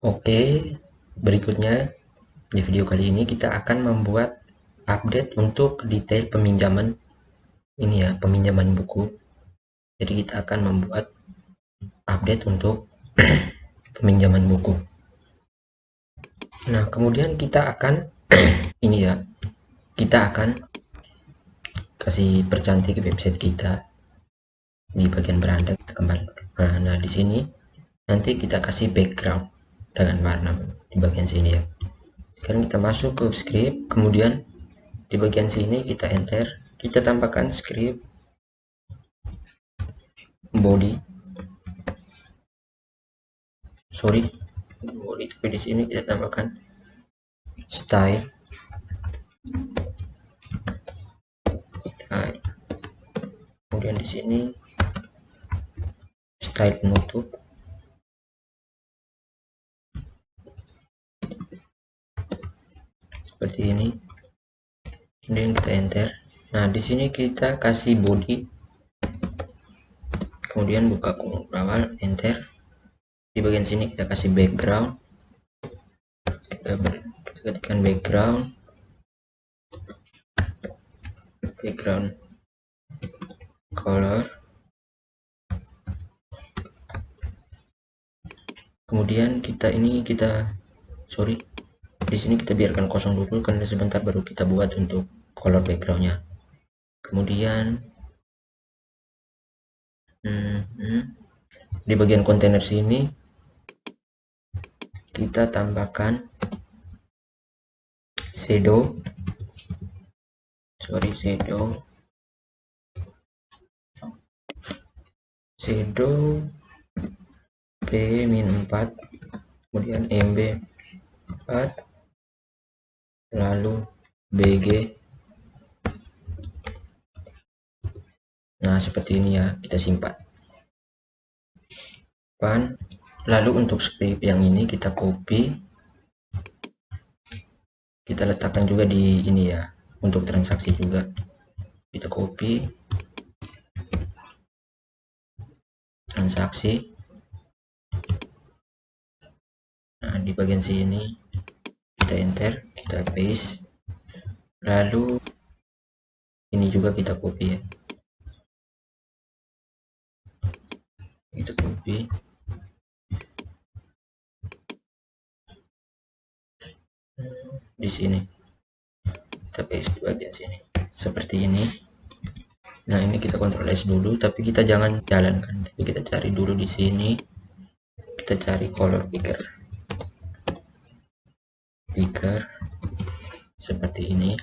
Oke, berikutnya di video kali ini kita akan membuat update untuk detail peminjaman ini ya, peminjaman buku. Jadi kita akan membuat update untuk peminjaman buku. Nah, kemudian kita akan ini ya, kita akan kasih percantik website kita di bagian beranda kita kembali. Nah, di sini nanti kita kasih background dengan warna di bagian sini ya. Sekarang kita masuk ke script, kemudian di bagian sini kita enter, kita tambahkan script body, tapi di sini kita tambahkan style, kemudian di sini style penutup, seperti ini. Kemudian kita enter. Nah, di sini kita kasih body, kemudian buka kurung awal, enter. Di bagian sini kita kasih background, kita ketikkan background color, kemudian di sini kita biarkan kosong dulu karena sebentar baru kita buat untuk color backgroundnya. Kemudian di bagian kontainer sini kita tambahkan shadow P-4, kemudian MB 4, lalu BG. Nah, seperti ini ya, kita simpan. Lalu untuk script yang ini kita copy, kita letakkan juga di ini ya, untuk transaksi juga kita copy transaksi. Nah, di bagian sini kita enter, kita paste, lalu ini juga kita copy ya, kita copy, di sini kita paste di bagian sini seperti ini. Nah, ini kita Ctrl S dulu, tapi kita jangan jalankan, tapi kita cari dulu di sini, kita cari color picker seperti ini.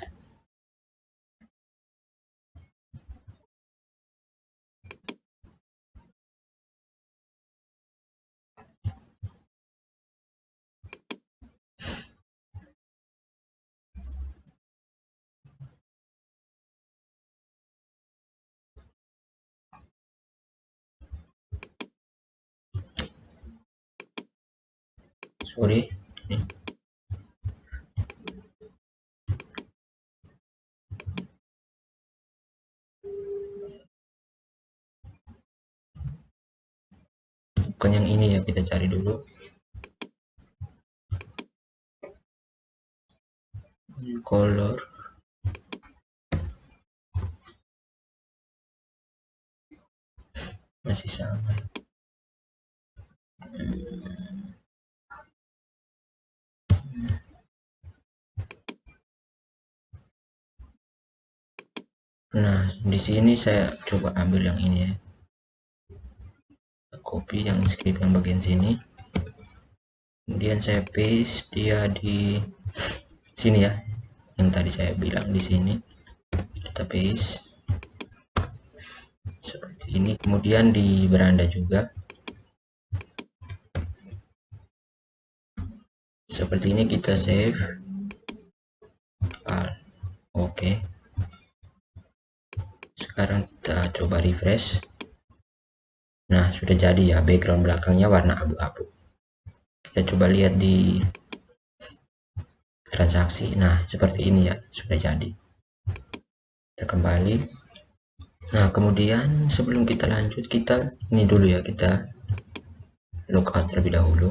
Bukan yang ini ya, kita cari dulu color masih sama. Nah, di sini saya coba ambil yang ini ya, copy yang script yang bagian sini, kemudian saya paste dia di sini ya, yang tadi saya bilang di sini kita paste seperti ini. Kemudian di beranda juga seperti ini, kita save. Oke, sekarang kita coba refresh. Nah, sudah jadi ya, background belakangnya warna abu-abu. Kita coba lihat di transaksi. Nah, seperti ini ya, sudah jadi. Kita kembali. Nah, kemudian sebelum kita lanjut, kita ini dulu ya, kita logout terlebih dahulu.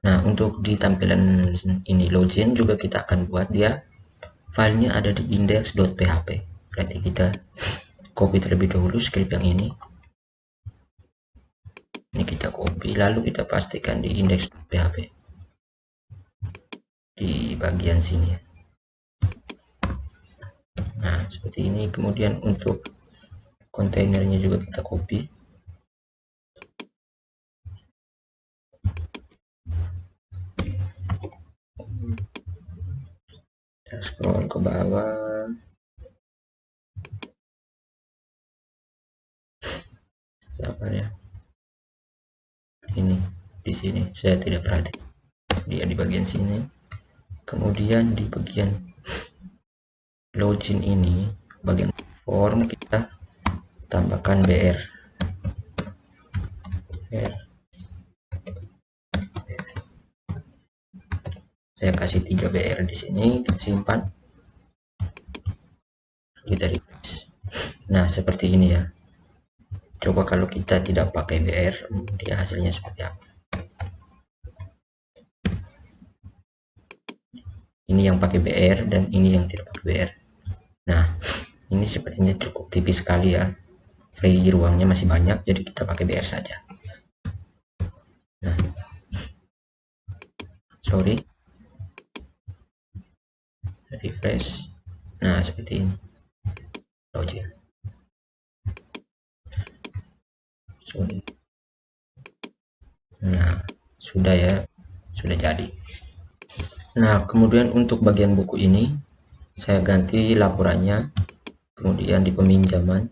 Nah, untuk di tampilan ini login juga kita akan buat dia filenya ada di index.php. Berarti kita copy terlebih dahulu script yang ini. Ini kita copy lalu kita pastikan di index.php di bagian sini. Nah, seperti ini. Kemudian untuk kontainernya juga kita copy. Kita scroll ke bawah. Apa ya? Ini di sini saya tidak perhatikan. Dia di bagian sini. Kemudian di bagian login ini, bagian form kita tambahkan BR. Saya kasih 3 BR di sini, kita simpan, kita refresh. Nah, seperti ini ya. Coba kalau kita tidak pakai BR, dia hasilnya seperti apa. Ini yang pakai BR dan ini yang tidak pakai BR. Nah, ini sepertinya cukup tipis sekali ya. Free ruangnya masih banyak, jadi kita pakai BR saja. Nah, sorry. Refresh. Nah, seperti ini. Login. Sorry. Nah, sudah ya. Sudah jadi. Nah, kemudian untuk bagian buku ini saya ganti laporannya. Kemudian di peminjaman,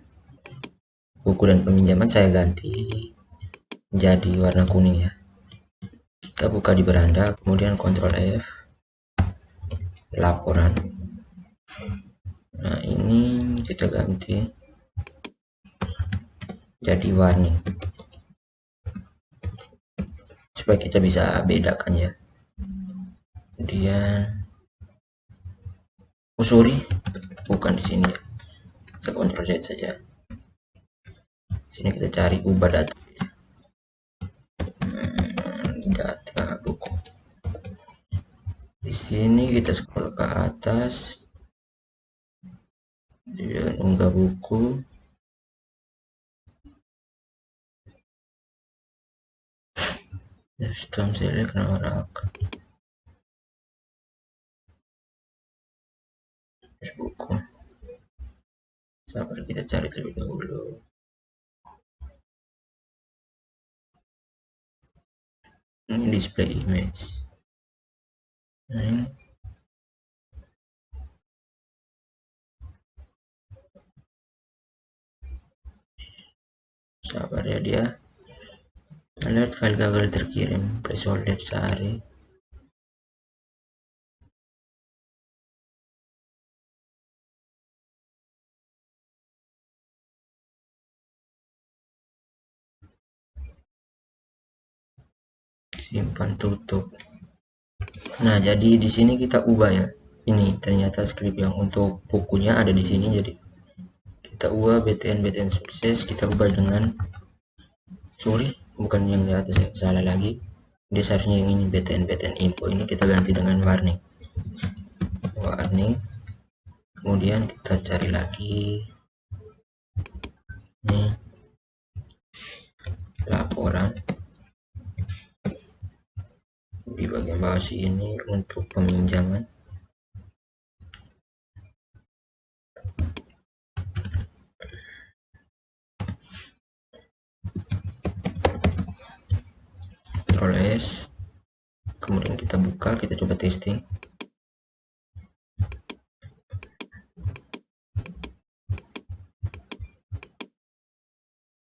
buku dan peminjaman saya ganti jadi warna kuning ya. Kita buka di beranda, kemudian Ctrl F, laporan. Nah, ini kita ganti jadi warning supaya kita bisa bedakan ya. Kemudian sorry, bukan di sini ya. Kita Ctrl Z saja. Sini kita cari ubah data. Data buku. Di sini kita scroll ke atas. Dia unggah buku. Custom select norak. Buku. Sabar, kita cari terlebih dahulu. Ini display image. Nah, sabar ya, dia alert file gagal terkirim, placeholder sehari. Simpan, tutup. Nah, jadi di sini kita ubah ya. Ini ternyata script yang untuk bukunya ada di sini, jadi kita ubah BTN sukses, kita ubah dengan sorry, bukan yang di atas ya, salah lagi. Dia seharusnya yang ini BTN info, ini kita ganti dengan warning. Kemudian kita cari lagi ini laporan di bagian bawah sini untuk peminjaman. Ctrl S, kemudian kita buka, kita coba testing.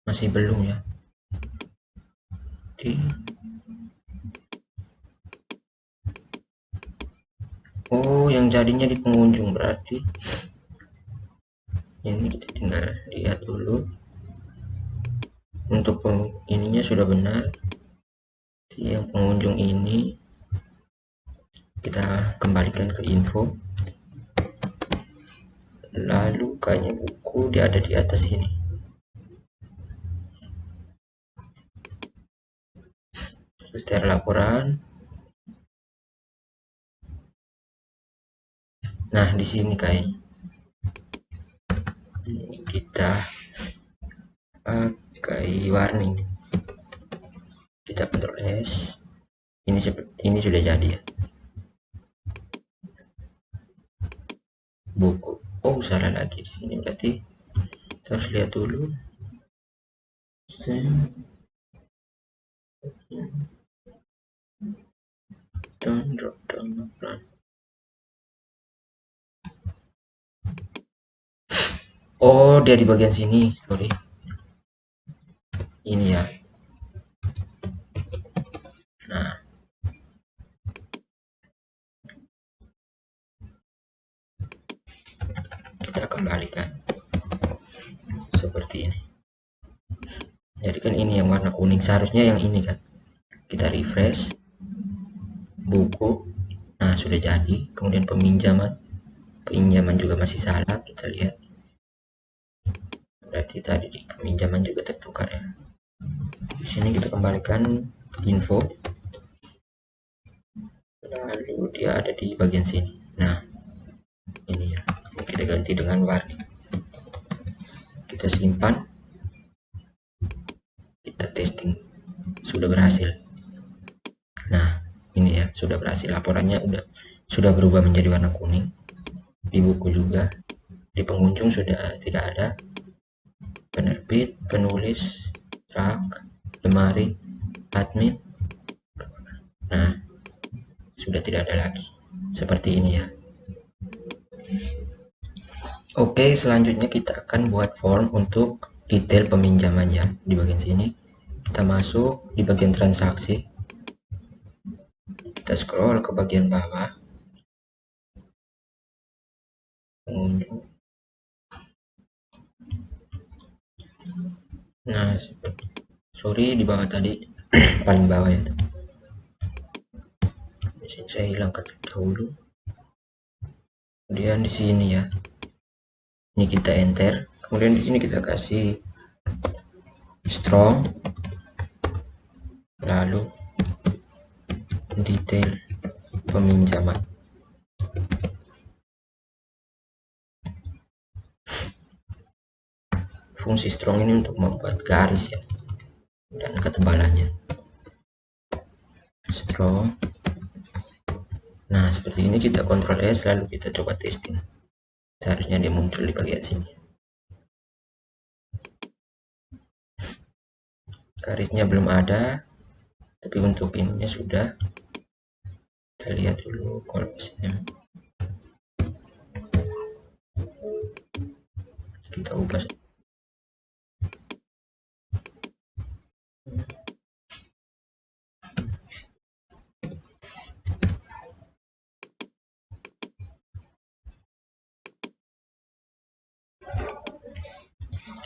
Masih belum ya. Oh, yang jadinya di pengunjung, berarti ini kita tinggal lihat dulu. Untuk ininya sudah benar. Yang pengunjung ini kita kembalikan ke info. Lalu kayaknya buku dia ada di atas ini. Filter laporan, Nah, di sini kayak kita pakai warning, kita Ctrl S. Ini sudah jadi ya, buku. Oh, salah lagi di sini, berarti kita harus lihat dulu. Drop down. Oh, dia di bagian sini, sorry. Ini ya. Nah, kita kembalikan seperti ini. Jadi kan ini yang warna kuning, seharusnya yang ini kan. Kita refresh, buku. Nah, sudah jadi. Kemudian pinjaman juga masih salah, kita lihat. Berarti tadi di peminjaman juga tertukar ya. Di sini kita kembalikan info, lalu dia ada di bagian sini. Nah, ini ya, ini kita ganti dengan warning, kita simpan, kita testing, sudah berhasil. Nah, ini ya, sudah berhasil, laporannya sudah berubah menjadi warna kuning. Di buku juga, di pengunjung sudah tidak ada, penerbit, penulis, rak, lemari, admin. Nah, sudah tidak ada lagi, seperti ini ya. Oke, selanjutnya kita akan buat form untuk detail peminjamannya. Di bagian sini kita masuk di bagian transaksi, kita scroll ke bagian bawah, nah sorry, di bawah tadi paling bawah ya, di sini saya hilangkan dahulu. Kemudian di sini ya, ini kita enter, kemudian di sini kita kasih strong, lalu detail peminjaman. Fungsi strong ini untuk membuat garis ya, dan ketebalannya strong. Nah, seperti ini, kita Ctrl S, lalu kita coba testing. Seharusnya dia muncul di bagian sini. Garisnya belum ada, tapi untuk ininya sudah. Kita lihat dulu kolomnya. Kita ubah.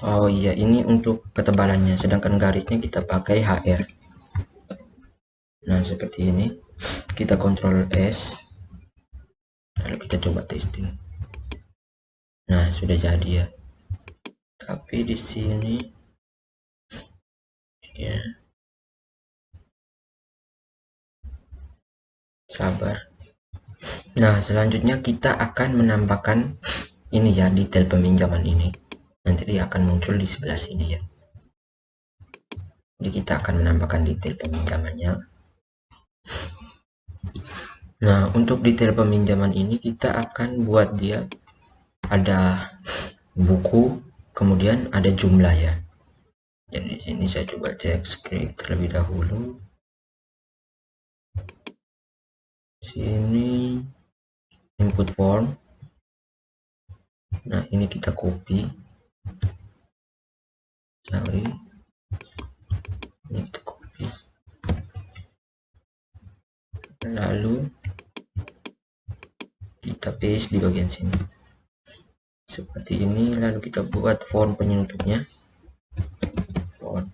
Oh iya, ini untuk ketebalannya, sedangkan garisnya kita pakai HR. Nah, seperti ini. Kita Ctrl S, lalu kita coba testing. Nah, sudah jadi ya. Tapi di sini ya, sabar. Nah, selanjutnya kita akan menambahkan ini ya, detail peminjaman ini. Nanti dia akan muncul di sebelah sini ya. Jadi kita akan menambahkan detail peminjamannya. Nah, untuk detail peminjaman ini kita akan buat dia ada buku, kemudian ada jumlah ya. Jadi di sini saya coba cek script terlebih dahulu. Sini input form. Nah, ini kita copy. Sorry. Ini kita copy. Lalu kita paste di bagian sini. Seperti ini, lalu kita buat font penyutupnya. Font.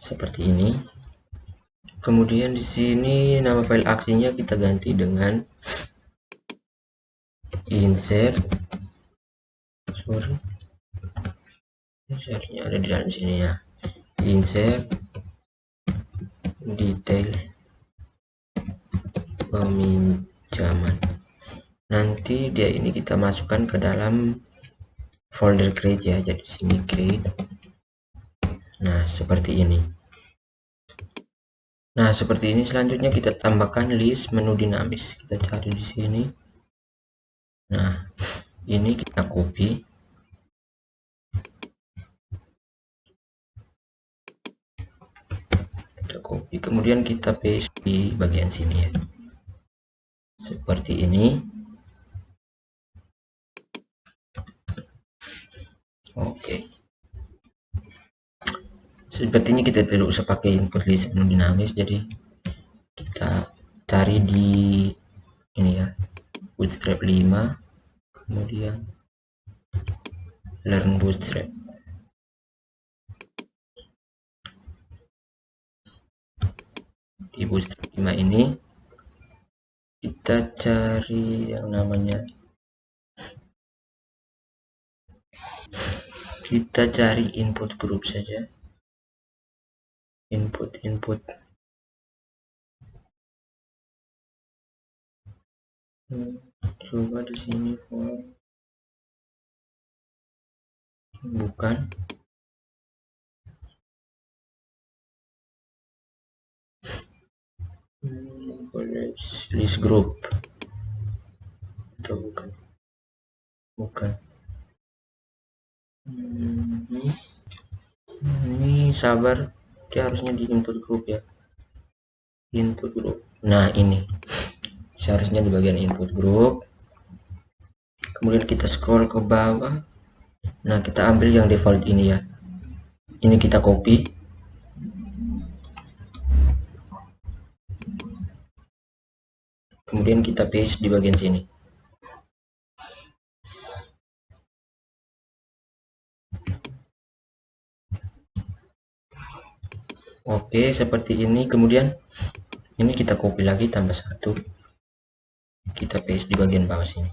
Seperti ini. Kemudian di sini nama file aksinya kita ganti dengan insert. Sorry. Insertnya ada di dalam sini ya. Insert detail zaman. Nanti dia ini kita masukkan ke dalam folder create ya, jadi sini create. Nah seperti ini. Nah seperti ini, selanjutnya kita tambahkan list menu dinamis, kita cari di sini. Nah ini kita copy, kemudian kita paste di bagian sini ya, seperti ini. Oke, sepertinya kita tidak usah pakai input list menu dinamis, jadi kita cari di ini ya, bootstrap 5, kemudian learn bootstrap. Di bootstrap 5 ini kita cari yang namanya, kita cari input group saja, input coba di sini bukan, list group atau bukan ini sabar, dia harusnya di input group ya, input group. Nah ini seharusnya di bagian input group, kemudian kita scroll ke bawah. Nah kita ambil yang default ini ya, ini kita copy, kemudian kita paste di bagian sini. Oke seperti ini, kemudian ini kita copy lagi tambah 1, kita paste di bagian bawah sini.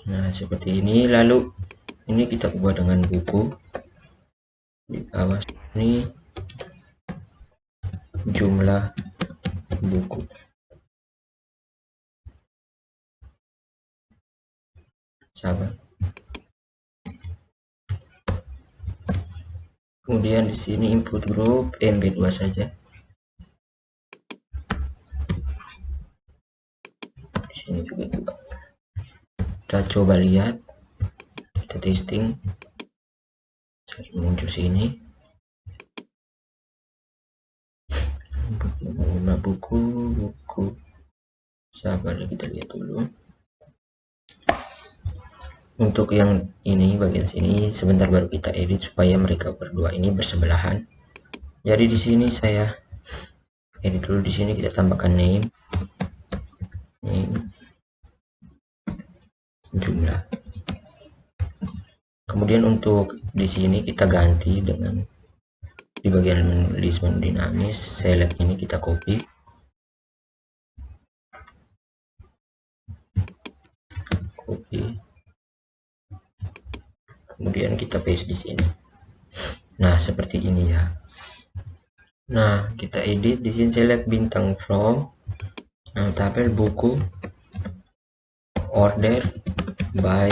Nah seperti ini, lalu ini kita ubah dengan buku di bawah ini, jumlah buku. Sabar. Kemudian di sini input group MB2 saja. Di sini juga. Kita coba lihat, kita testing. Jadi muncul sini. Buku. Sabar, kita lihat dulu. Untuk yang ini bagian sini sebentar baru kita edit supaya mereka berdua ini bersebelahan. Jadi di sini saya edit dulu, di sini kita tambahkan name jumlah. Kemudian untuk di sini kita ganti dengan di bagian list menu dinamis, select ini kita copy, kemudian kita paste di sini. Nah seperti ini ya. Nah kita edit di sini, select bintang from, nah tabel buku, order by,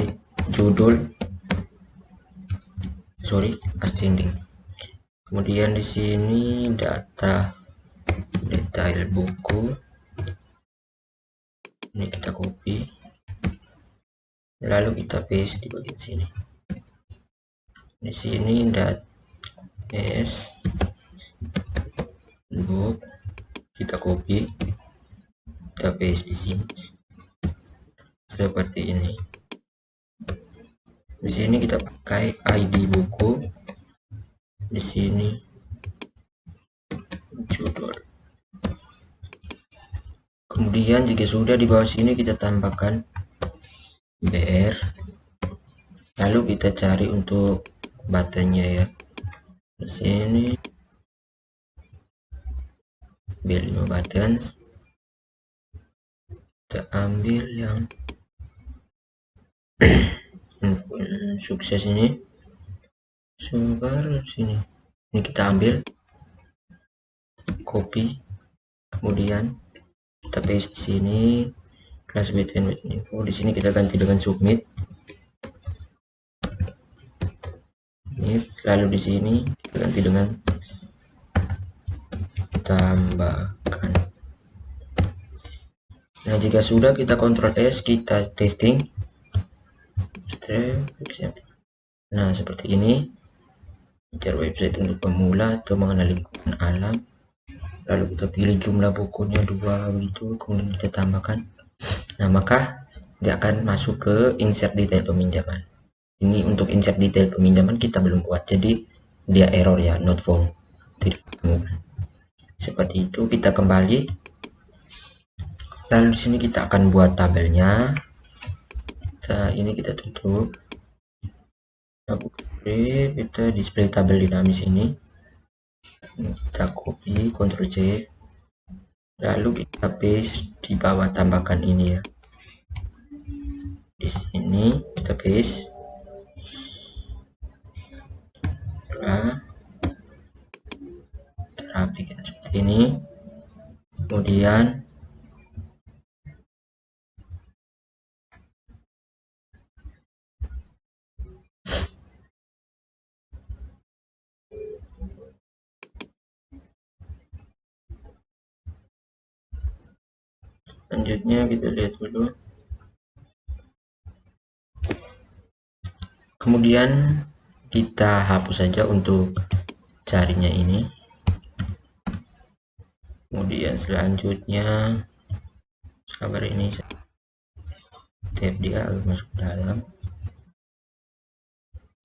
judul ascending. Kemudian di sini detail buku, ini kita copy, lalu kita paste di bagian sini. Di sini book, kita copy, kita paste di sini seperti ini. Di sini kita pakai ID buku, di sini judul. Kemudian jika sudah, di bawah sini kita tambahkan BR, lalu kita cari untuk buttonnya ya, di sini B5 buttons, kita ambil yang sukses ini, sebar sini, ini kita ambil, copy, kemudian kita paste di sini class btn info. Di sini kita ganti dengan submit. Lalu di sini kita ganti dengan tambahkan. Nah, jika sudah, kita Ctrl S, kita testing. Nah, seperti ini. Mencari website untuk pemula atau mengenali lingkungan alam. Lalu kita pilih jumlah bukunya 2 gitu, kemudian kita tambahkan. Nah, maka dia akan masuk ke insert detail peminjaman. Ini untuk insert detail peminjaman kita belum buat, jadi dia error ya, not found, tidak ditemukan. Seperti itu, kita kembali. Lalu di sini kita akan buat tabelnya. Ini kita tutup. Kita display tabel dinamis ini. Kita copy, Ctrl C. Lalu kita paste di bawah, tambahkan ini ya. Di sini kita paste. Rapikan seperti ini. Kemudian selanjutnya kita lihat dulu. Kemudian kita hapus saja untuk carinya ini. Kemudian selanjutnya sabar, ini tab dia masuk ke dalam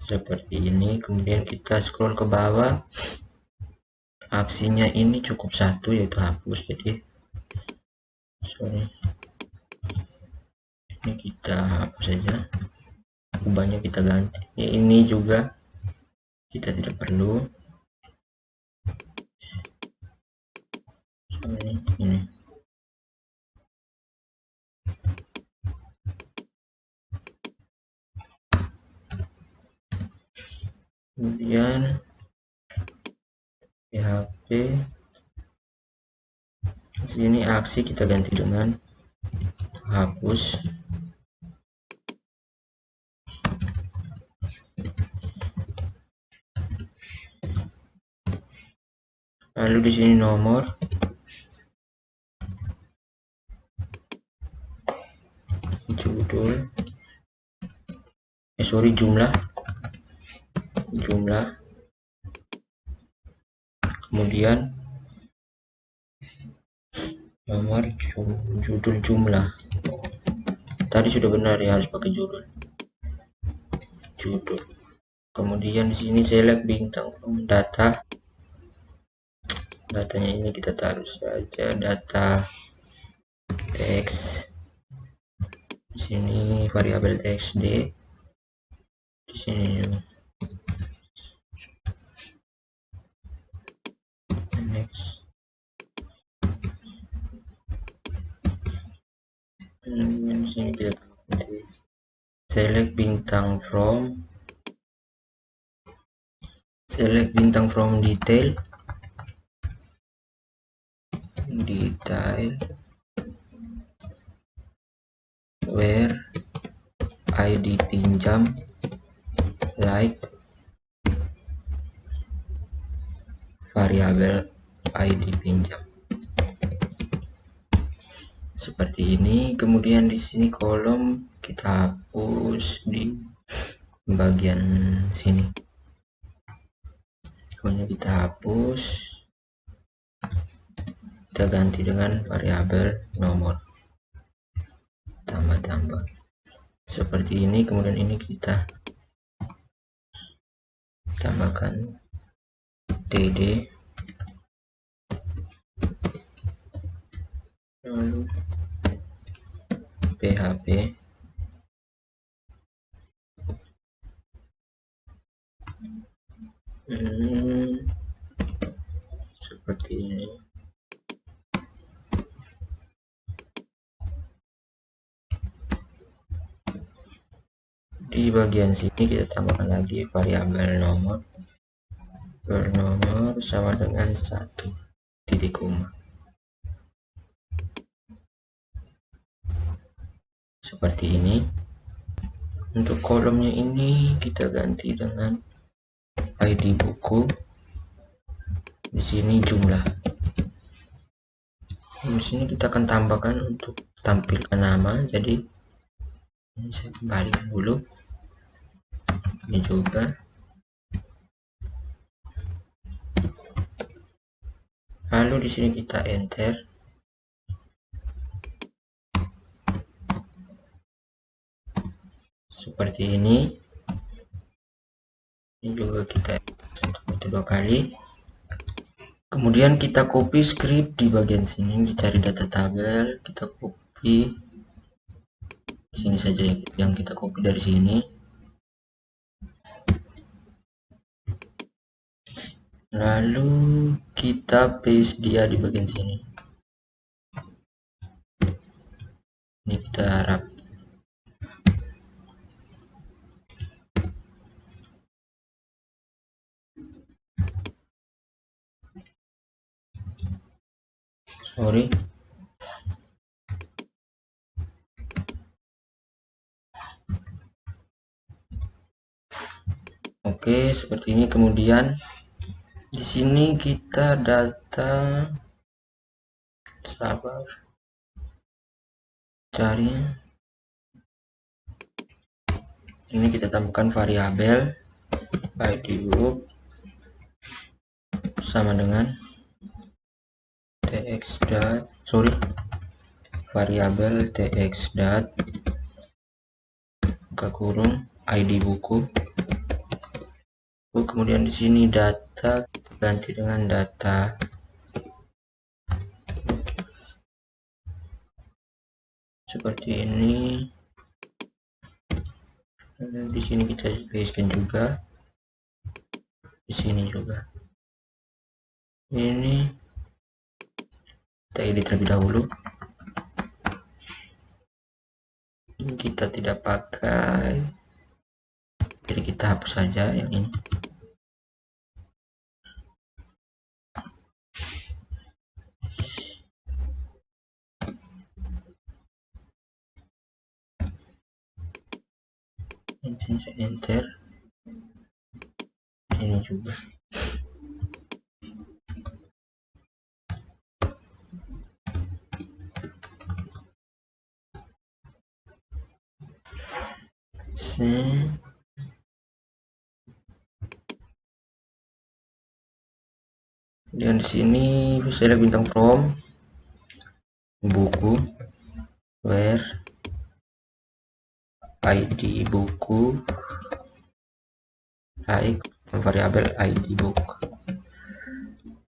seperti ini. Kemudian kita scroll ke bawah. Aksinya ini cukup satu, yaitu hapus. Jadi ini kita hapus saja, ubahnya kita ganti. Ini juga kita tidak perlu. Ini kemudian PHP sini aksi kita ganti dengan hapus. Lalu di sini nomor, judul, jumlah, kemudian nomor, judul, jumlah. Tadi sudah benar ya, harus pakai judul. Kemudian di sini select bintang from data. Datanya ini kita taruh saja data teks. Di sini variabel teks D. Di sini next. Di sini kita select bintang from detail, where ID pinjam like variabel ID pinjam. Seperti ini. Kemudian di sini kolom kita hapus di bagian sini. Kolomnya kita hapus, kita ganti dengan variabel nomor, tambah seperti ini. Kemudian ini kita tambahkan td, lalu php, seperti ini. Di bagian sini kita tambahkan lagi variabel nomor, bernomor sama dengan 1 titik koma. seperti ini. Untuk kolomnya ini kita ganti dengan ID buku. Di sini jumlah. Di sini kita akan tambahkan untuk tampilkan nama. Jadi ini saya kembali dulu. Ini juga. Lalu di sini kita enter. Seperti ini. Ini juga kita kedua kali. Kemudian kita copy script di bagian sini, dicari data tabel, kita copy. Sini saja yang kita copy dari sini. Lalu kita paste dia di bagian sini. Ini kita rapi. Sorry. Oke, seperti ini. Kemudian di sini kita data, sabar, cari. Ini kita tambahkan variabel ID book sama dengan tx dot, sorry, variabel tx dot buka kurung ID buku. Kemudian di sini data ganti dengan data. Seperti ini. Di sini kita pastekan juga. Di sini juga. Ini kita edit terlebih dahulu. Ini kita tidak pakai, jadi kita hapus saja yang ini. Enter. Ini juga. Dan di sini saya bintang from buku where ID buku like variabel ID book.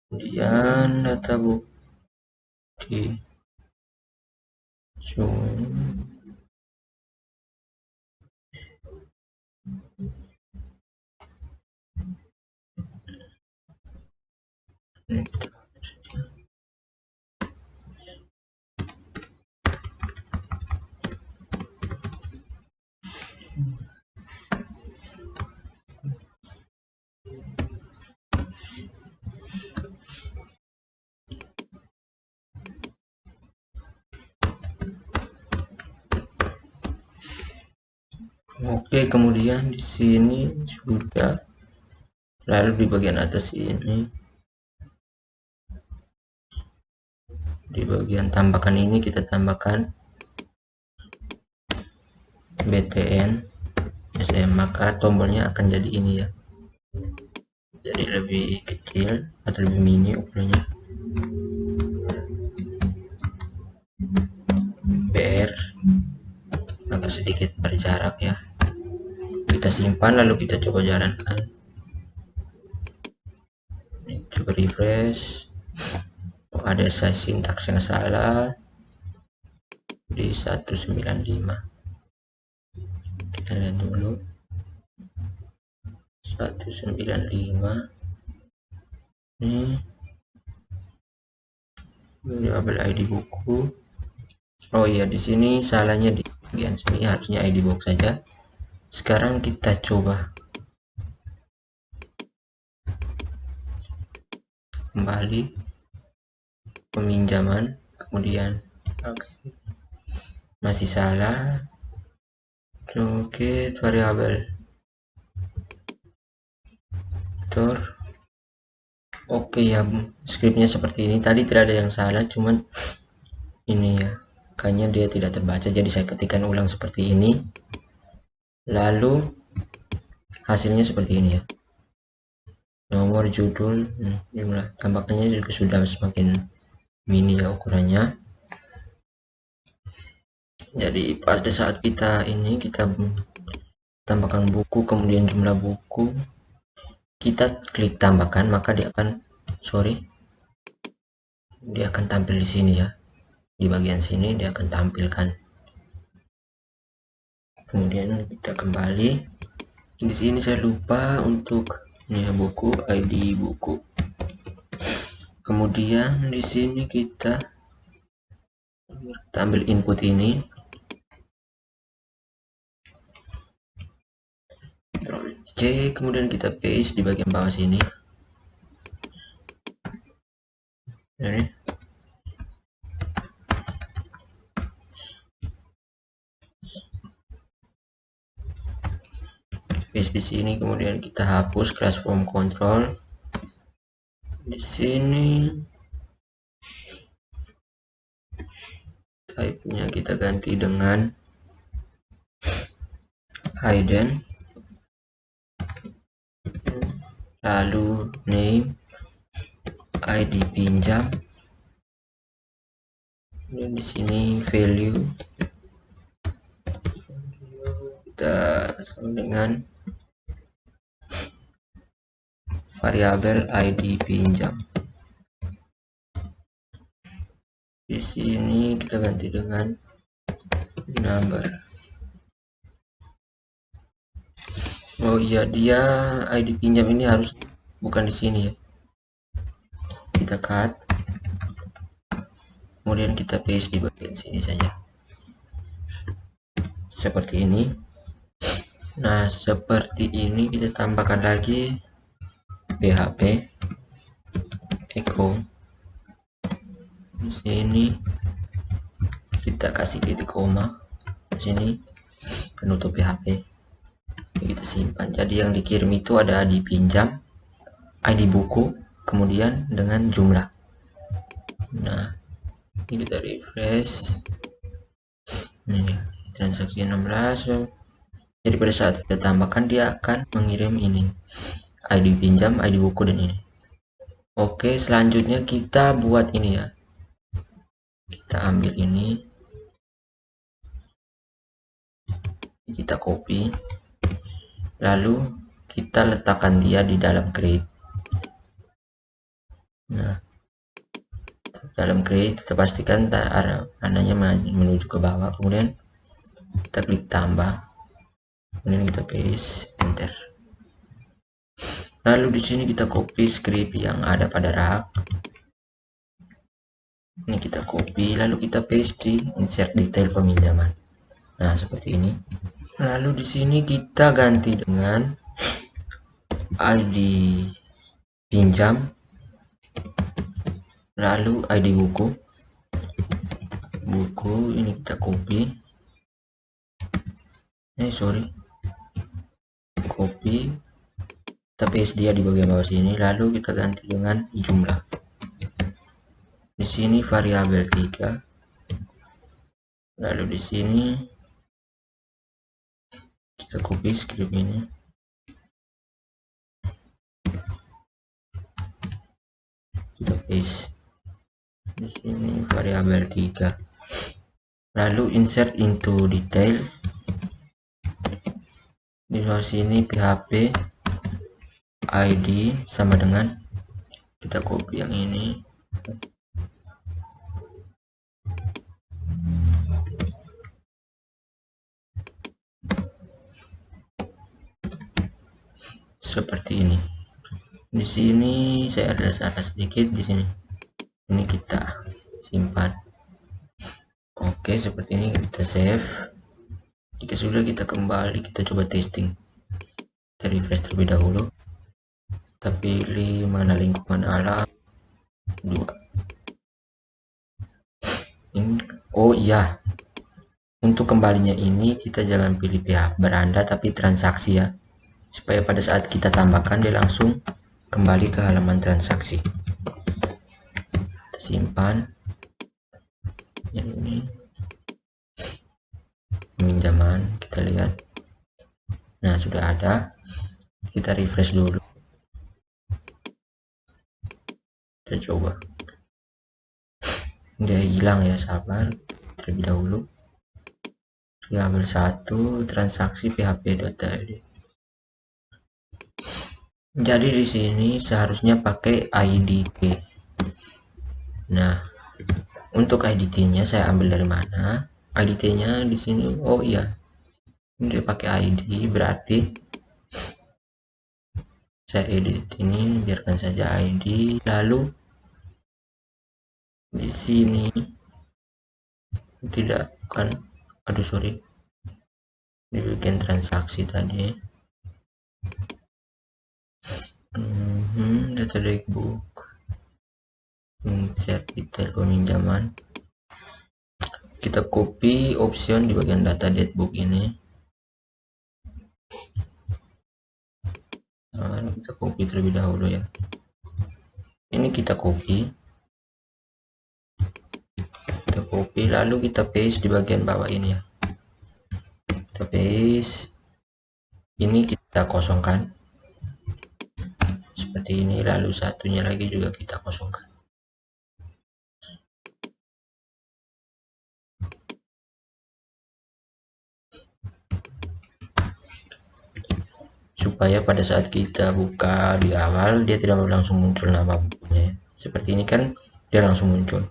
Kemudian data bukti Oke, kemudian di sini sudah. Lalu di bagian atas ini, di bagian tambahkan ini kita tambahkan btn SM, maka tombolnya akan jadi ini ya, jadi lebih kecil atau lebih mini ukurannya. BR agak sedikit berjarak ya. Kita simpan lalu kita coba jalankan. Coba refresh. Oh, ada size sintaks yang salah di 195. Kita lihat dulu. 195 ini variabel ID buku. Oh iya, di sini salahnya di bagian sini, harusnya ID box saja. Sekarang kita coba kembali peminjaman, kemudian aksi. masih salah. Oke, variabel editor. Oke ya, scriptnya seperti ini. Tadi tidak ada yang salah, cuman ini ya, kayaknya dia tidak terbaca. Jadi saya ketikkan ulang seperti ini. Lalu hasilnya seperti ini ya. Nomor, judul, jumlah. Tampaknya juga sudah semakin mini ya ukurannya. Jadi pada saat kita tambahkan buku, kemudian jumlah buku, kita klik tambahkan, maka dia akan tampil di sini ya. Di bagian sini dia akan tampilkan. Kemudian kita kembali. Di sini saya lupa untuk ini ya, buku, ID buku. Kemudian di sini kita ambil input ini. C, kemudian kita paste di bagian bawah sini. Ini. Paste di sini, kemudian kita hapus class form control. Di sini type-nya kita ganti dengan hidden. Lalu name, ID pinjam. Dan di sini value kita sama dengan variabel ID pinjam. Di sini kita ganti dengan number. Oh iya, dia ID pinjam ini harus bukan di sini ya. Kita cut. Kemudian kita paste di bagian sini saja. Seperti ini. Nah, seperti ini kita tambahkan lagi PHP echo. Di sini kita kasih titik koma. Di sini penutup PHP. Kita simpan. Jadi yang dikirim itu ada ID pinjam, ID buku, kemudian dengan jumlah. Nah, ini kita refresh. Ini transaksi 16. Jadi pada saat kita tambahkan dia akan mengirim ini ID pinjam, ID buku dan ini. Oke, selanjutnya kita buat ini ya. Kita ambil ini. Kita copy. Lalu kita letakkan dia di dalam crate. Nah, dalam crate kita pastikan arahnya menuju ke bawah, kemudian kita klik tambah, kemudian kita paste, enter. Lalu di sini kita copy script yang ada pada rak. Ini kita copy, lalu kita paste di insert detail peminjaman. Nah, seperti ini. Lalu di sini kita ganti dengan ID pinjam, lalu ID buku. Ini kita copy. Copy. Kita paste dia di bagian bawah sini, lalu kita ganti dengan jumlah. Di sini variabel 3. Lalu di sini kita copy script ini. Kita paste. Di sini variabel 3. Lalu insert into detail. Di bawah sini PHP ID sama dengan, kita copy yang ini. Seperti ini. Di sini saya ada salah sedikit di sini. Ini kita simpan. Oke, seperti ini kita save. Jika sudah, kita kembali, kita coba testing. Kita refresh terlebih dahulu. Kita pilih mana lingkungan alam 2. Ini, oh iya, Untuk kembalinya ini kita jangan pilih pihak beranda tapi transaksi ya, supaya pada saat kita tambahkan dia langsung kembali ke halaman transaksi. Kita simpan yang ini, peminjaman, kita lihat. Nah, sudah ada. Kita refresh dulu, kita coba. Dia hilang ya, sabar terlebih dahulu. Diambil satu transaksi php.id. Jadi di sini seharusnya pakai IDT. Nah, untuk IDT-nya saya ambil dari mana? IDT-nya di sini. Oh iya, ini pakai ID, berarti saya edit ini, biarkan saja ID. Lalu di sini tidak kan, aduh sorry, dibikin transaksi tadi. Data book, insert detail peminjaman. Kita copy option di bagian data datebook ini. Nah, kita copy terlebih dahulu ya. Ini kita copy, lalu kita paste di bagian bawah ini ya. Kita paste, ini kita kosongkan seperti ini, lalu satunya lagi juga kita kosongkan. Supaya pada saat kita buka di awal dia tidak langsung muncul nama bukunya. Seperti ini kan dia langsung muncul.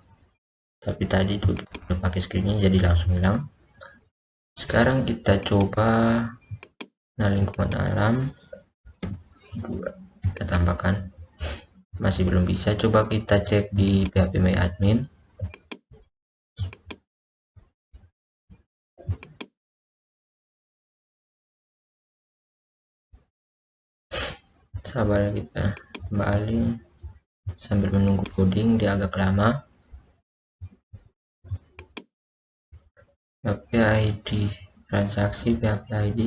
Tapi tadi itu kita pakai scriptnya jadi langsung hilang. Sekarang kita coba, nah lingkungan alam kita tambahkan, masih belum bisa. Coba kita cek di phpMyAdmin. Sabar kita kembali sambil menunggu coding, dia agak lama. PHP-ID transaksi, PHP-ID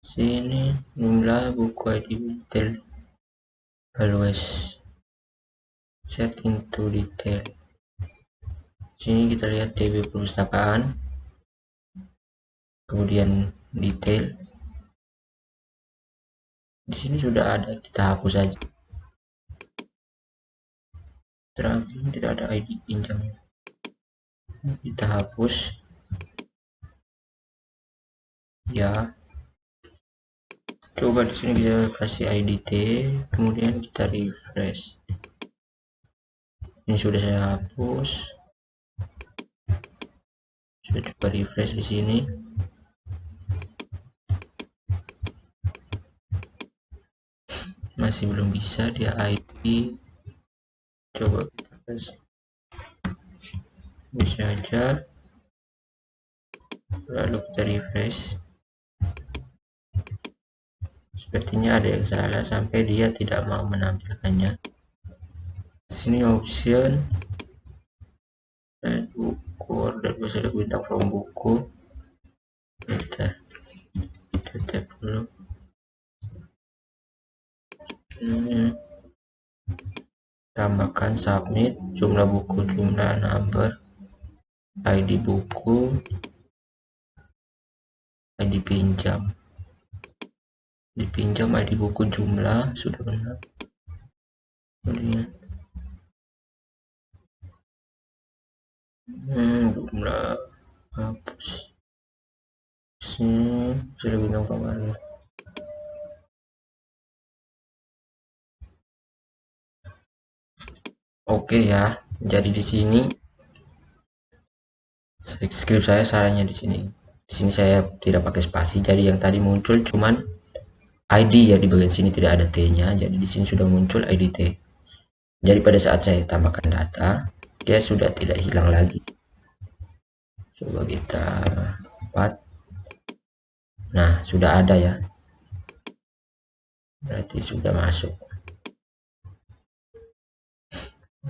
sini jumlah buku ID detail always set into detail. Sini kita lihat DB perpustakaan, kemudian detail. Di sini sudah ada, kita hapus saja. Terakhir tidak ada ID pinjamnya, kita hapus ya. Coba di sini kita kasih IDT, kemudian kita refresh. Ini sudah saya hapus. Saya coba refresh di sini. Masih belum bisa, dia ID. Coba kita kasih bisa aja, lalu kita refresh. Sepertinya ada yang salah sampai dia tidak mau menampilkannya. Sini option dan buku, order bisa bintang from buku. Kita tap dulu. Tambahkan submit, jumlah buku, jumlah number, ID buku, ID pinjam, dipinjam, ID buku, jumlah sudah benar. Kemudian jumlah hapus. Sini sudah bintang kemarin. Oke ya, jadi di sini script saya salahnya di sini. Di sini saya tidak pakai spasi, jadi yang tadi muncul cuman ID ya, di bagian sini tidak ada T-nya, jadi di sini sudah muncul ID T. Jadi pada saat saya tambahkan data, dia sudah tidak hilang lagi. Coba kita 4. Nah, sudah ada ya. Berarti sudah masuk.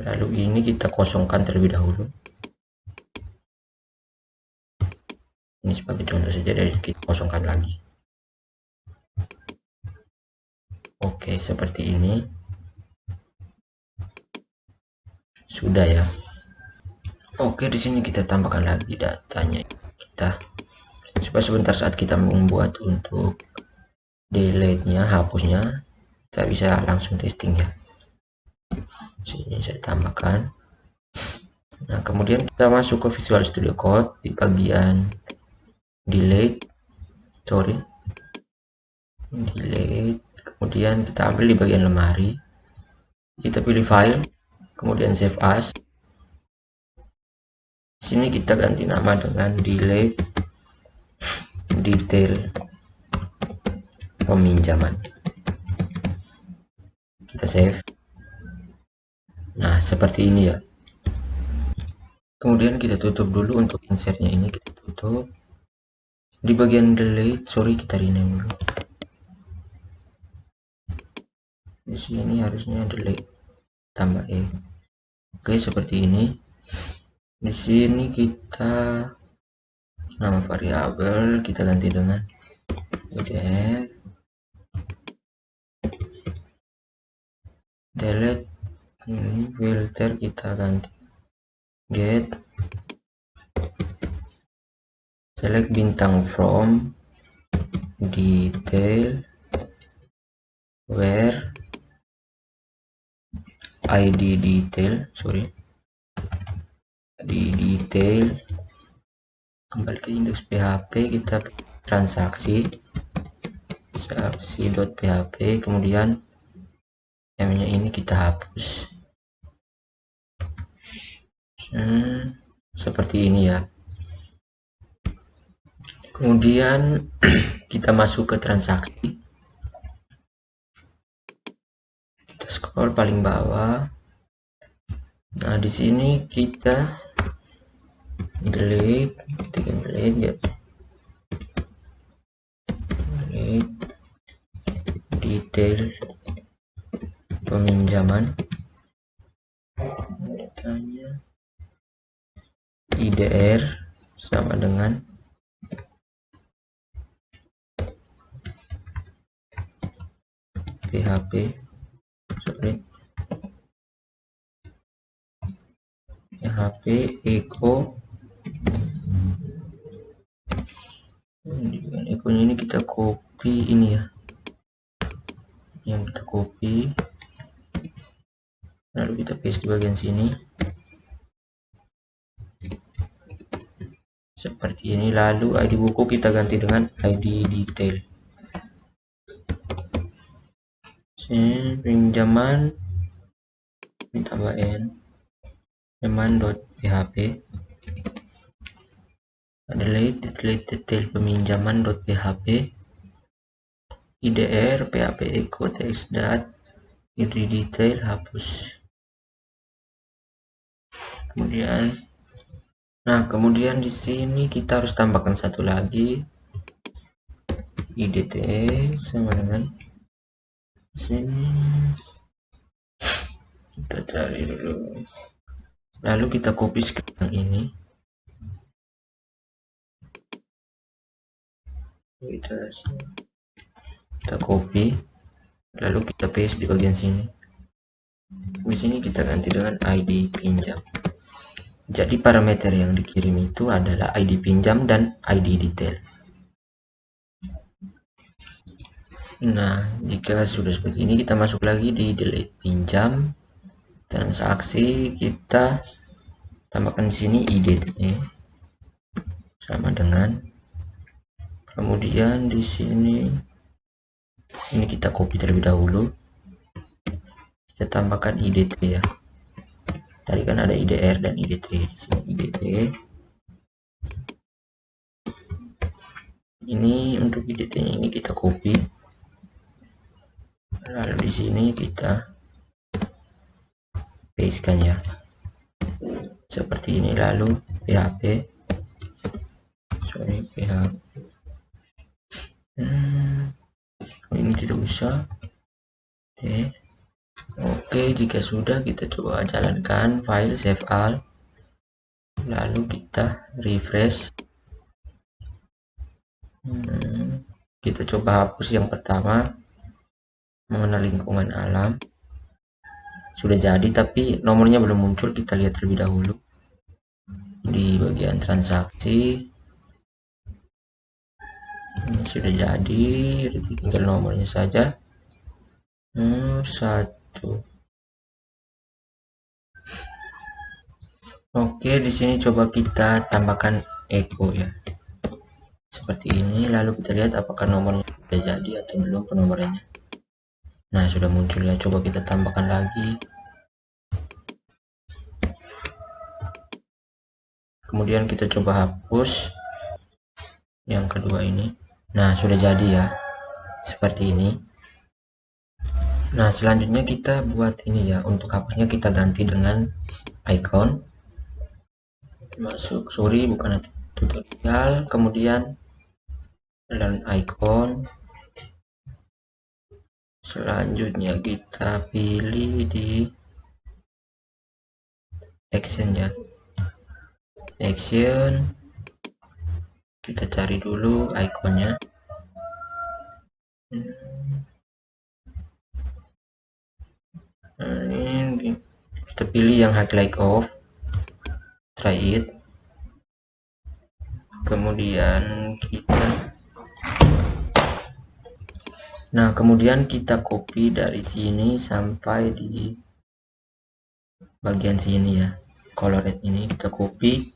Lalu ini kita kosongkan terlebih dahulu. Ini sebagai contoh saja, dari kita kosongkan lagi. Oke, seperti ini sudah ya. Oke, di sini kita tambahkan lagi datanya kita, supaya sebentar saat kita membuat untuk delete-nya, hapusnya, kita bisa langsung testing ya. Sini saya tambahkan. Nah, kemudian kita masuk ke Visual Studio Code di bagian delete, kemudian kita ambil di bagian lemari, kita pilih file, kemudian save as. Sini kita ganti nama dengan delete detail peminjaman. Kita save. Nah, seperti ini ya. Kemudian kita tutup dulu untuk insertnya ini, kita tutup. Di bagian delete, kita rename dulu. Di sini harusnya delete tambah e. Oke, seperti ini. Di sini kita nama variabel kita ganti dengan ide, delete. Ini filter kita ganti get, select bintang from detail where id detail, di detail, kembali ke indeks PHP, kita transaksi.php, kemudian m nya ini kita hapus. Seperti ini ya. Kemudian kita masuk ke transaksi, kita scroll paling bawah. Nah, di sini kita delete, ketikkan delete ya, delete detail peminjaman, datanya IDR sama dengan PHP, PHP echo. Dengan echonya ini kita copy ini ya, yang kita copy, lalu kita paste di bagian sini seperti ini. Lalu ID buku kita ganti dengan ID detail. Sini pinjaman ditambahin pinjaman.php, delete detail peminjaman.php, IDR PHP echo text dat id detail hapus. Kemudian di sini kita harus tambahkan satu lagi, idt sama dengan sini, kita cari dulu, lalu kita copy yang ini, kita copy, lalu kita paste di bagian sini. Di sini kita ganti dengan ID pinjam. Jadi parameter yang dikirim itu adalah ID pinjam dan ID detail. Nah, jika sudah seperti ini, kita masuk lagi di delete pinjam, transaksi, kita tambahkan di sini IDT sama dengan, kemudian di sini ini kita copy terlebih dahulu, kita tambahkan IDT ya. Tadi kan ada IDR dan IDT, di sini IDT. Ini untuk IDT ini kita copy, lalu di sini kita paste-kan ya, seperti ini. Lalu PHP ini tidak usah. Oke, jika sudah, kita coba jalankan file save all, lalu kita refresh. Kita coba hapus yang pertama, mengenal lingkungan alam. Sudah jadi, tapi nomornya belum muncul. Kita lihat terlebih dahulu di bagian transaksi. Ini sudah jadi, tinggal nomornya saja. 1. Oke, di sini coba kita tambahkan echo ya. Seperti ini, lalu kita lihat apakah nomornya sudah jadi atau belum penomorannya. Nah, sudah muncul ya. Coba kita tambahkan lagi. Kemudian kita coba hapus yang kedua ini. Nah, sudah jadi ya. Seperti ini. Nah, selanjutnya kita buat ini ya. Untuk hapusnya kita ganti dengan icon. Masuk, sorry, bukan tutorial. Kemudian learn icon. Selanjutnya kita pilih di action ya. Action. Kita cari dulu ikonnya. Ini kita pilih yang highlight off. Try it. Kemudian kita copy dari sini sampai di bagian sini ya. Colored ini kita copy,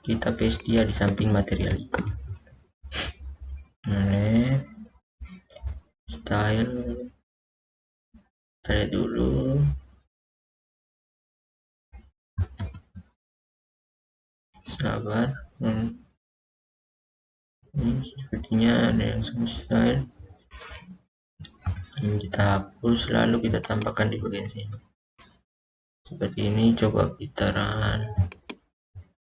kita paste dia di samping material itu. Style dulu. Sabar. Ini sepertinya ada yang style. Ini kita hapus, lalu kita tambahkan di bagian sini. Seperti ini, coba kita run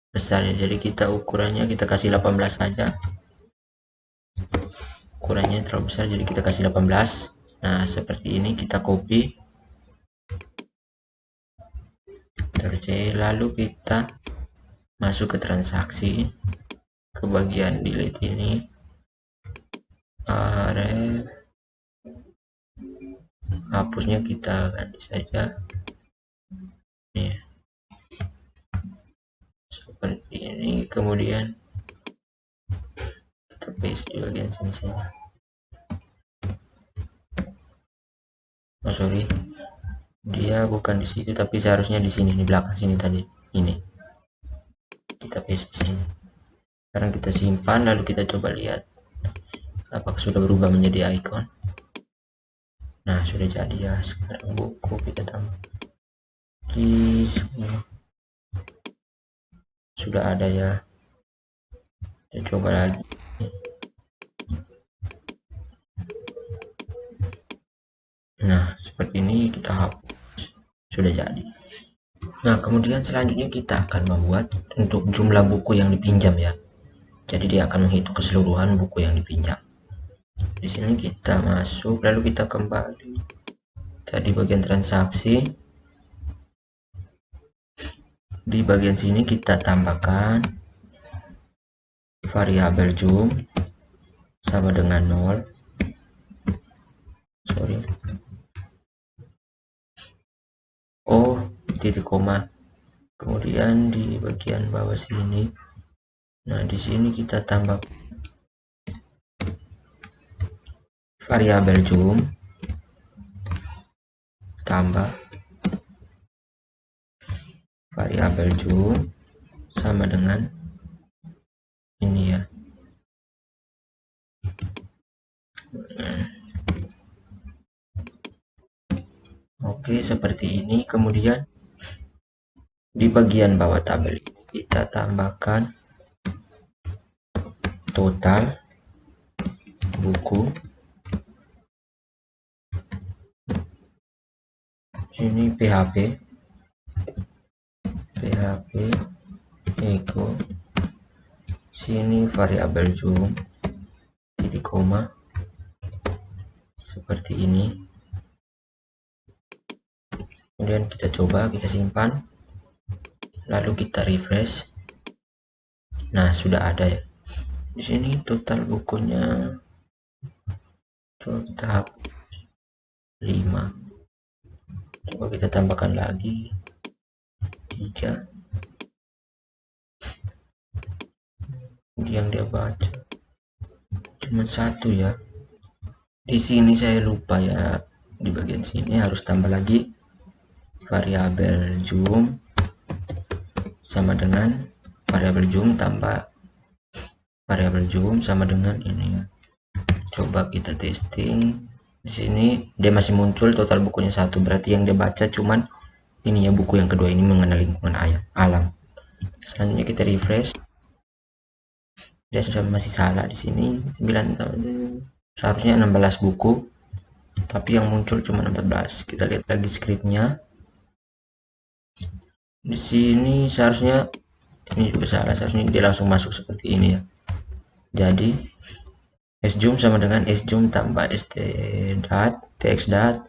besar ya. Jadi kita ukurannya kita kasih 18 saja. Ukurannya terlalu besar, jadi kita kasih 18. Nah, seperti ini kita copy. Lalu kita masuk ke transaksi, ke bagian delete ini. Hapusnya kita ganti saja. Nih. Seperti ini, kemudian kita paste di bagian sini saja. Oh sorry, dia bukan di situ, tapi seharusnya di sini, di belakang sini tadi. Ini kita paste di sini. Sekarang kita simpan, lalu kita coba lihat apakah sudah berubah menjadi icon. Nah, sudah jadi ya. Sekarang buku kita tambah sudah ada ya. Kita coba lagi. Nah, seperti ini kita hapus. Sudah jadi. Nah, kemudian selanjutnya kita akan membuat untuk jumlah buku yang dipinjam ya. Jadi dia akan menghitung keseluruhan buku yang dipinjam. Di sini kita masuk, lalu kita kembali tadi bagian transaksi. Di bagian sini kita tambahkan variabel zoom sama dengan 0. Sorry. Oh, titik koma. Kemudian di bagian bawah sini, nah di sini kita tambah variabel zoom tambah variabel zoom sama dengan ini ya. Oke, seperti ini. Kemudian di bagian bawah tabel ini kita tambahkan total buku. Sini PHP echo. Sini variabel zoom titik koma. Seperti ini. Kemudian kita coba, kita simpan, lalu kita refresh. Nah, sudah ada ya. Di sini total bukunya coba kita hapus 5. Coba kita tambahkan lagi 3. Yang dia baca cuma 1 ya. Di sini saya lupa ya, di bagian sini harus tambah lagi variabel zoom sama dengan variabel zoom tambah variabel zoom sama dengan ini ya. Coba kita testing. Di sini dia masih muncul total bukunya 1, berarti yang dia baca cuman ini ya, buku yang kedua ini mengenal lingkungan alam. Selanjutnya kita refresh, dia masih salah di sini 9 tahun, seharusnya 16 buku tapi yang muncul cuma 14. Kita lihat lagi scriptnya. Di sini seharusnya ini juga salah, seharusnya dia langsung masuk seperti ini ya. Jadi szoom sama dengan szoom tambah stdat txdat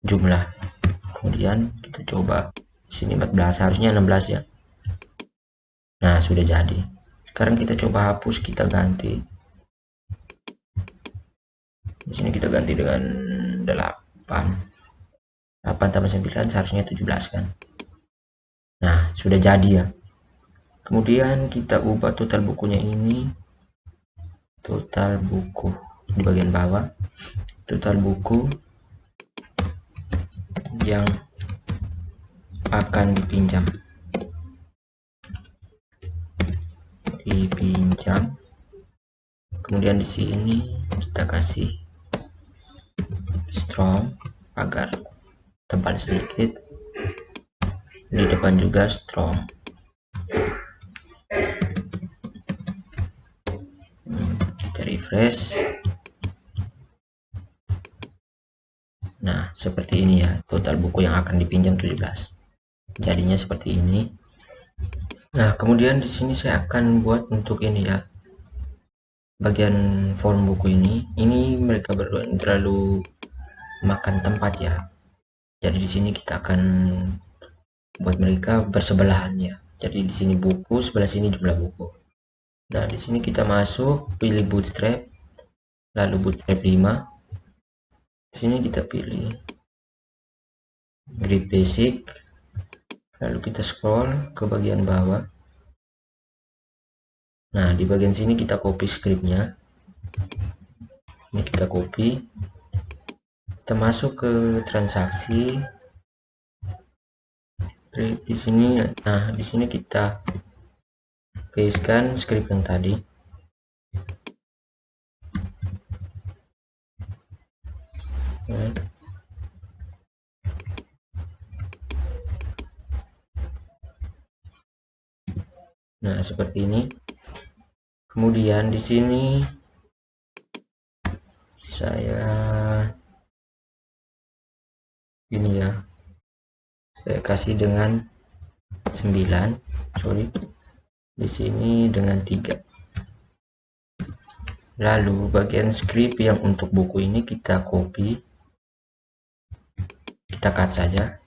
jumlah. Kemudian kita coba sini 14, harusnya 16 ya. Nah, sudah jadi. Sekarang kita coba hapus, kita ganti. Di sini kita ganti dengan 8. 8 tambah 9 seharusnya 17 kan. Nah, sudah jadi ya. Kemudian kita ubah total bukunya ini. Total buku di bagian bawah. Total buku yang akan dipinjam. Kemudian di sini kita kasih strong agar tebal sedikit. Di depan juga strong. Kita refresh. Nah, seperti ini ya, total buku yang akan dipinjam 17. Jadinya seperti ini. Nah, kemudian di sini saya akan buat untuk ini ya, bagian form buku ini mereka berdua terlalu makan tempat ya. Jadi di sini kita akan buat mereka bersebelahan ya. Jadi di sini buku, sebelah sini jumlah buku. Nah, di sini kita masuk, pilih bootstrap, lalu bootstrap 5. Di sini kita pilih grid basic, lalu kita scroll ke bagian bawah. Nah, di bagian sini kita copy scriptnya. Ini kita copy, kita masuk ke transaksi. Di sini, nah di sini kita pastekan script yang tadi. Nah, seperti ini. Kemudian di sini saya ini ya, saya kasih dengan 9, sorry. Di sini dengan 3. Lalu bagian script yang untuk buku ini kita copy, kita cut saja,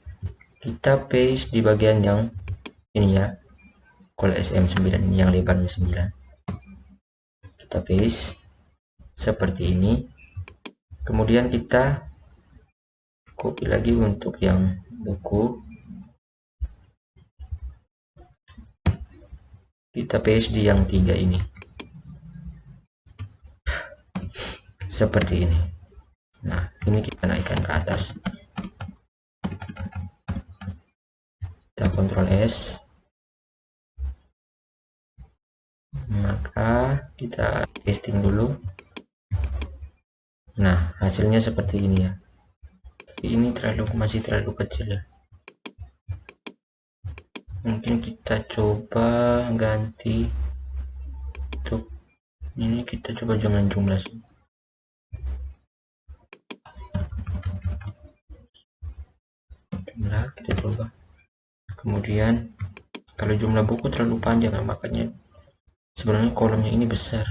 kita paste di bagian yang ini ya, kalau SM9 ini yang lebarnya 9. Kita paste seperti ini. Kemudian kita copy lagi untuk yang buku, kita paste di yang 3 ini seperti ini. Nah, ini kita naikkan ke atas, kita Ctrl S, maka kita pasting dulu. Nah, hasilnya seperti ini ya. Tapi ini masih terlalu kecil ya. Mungkin kita coba ganti untuk ini, kita coba jangan jumlah sih. Jumlah kita coba. Kemudian kalau jumlah buku terlalu panjang, makanya sebenarnya kolomnya ini besar.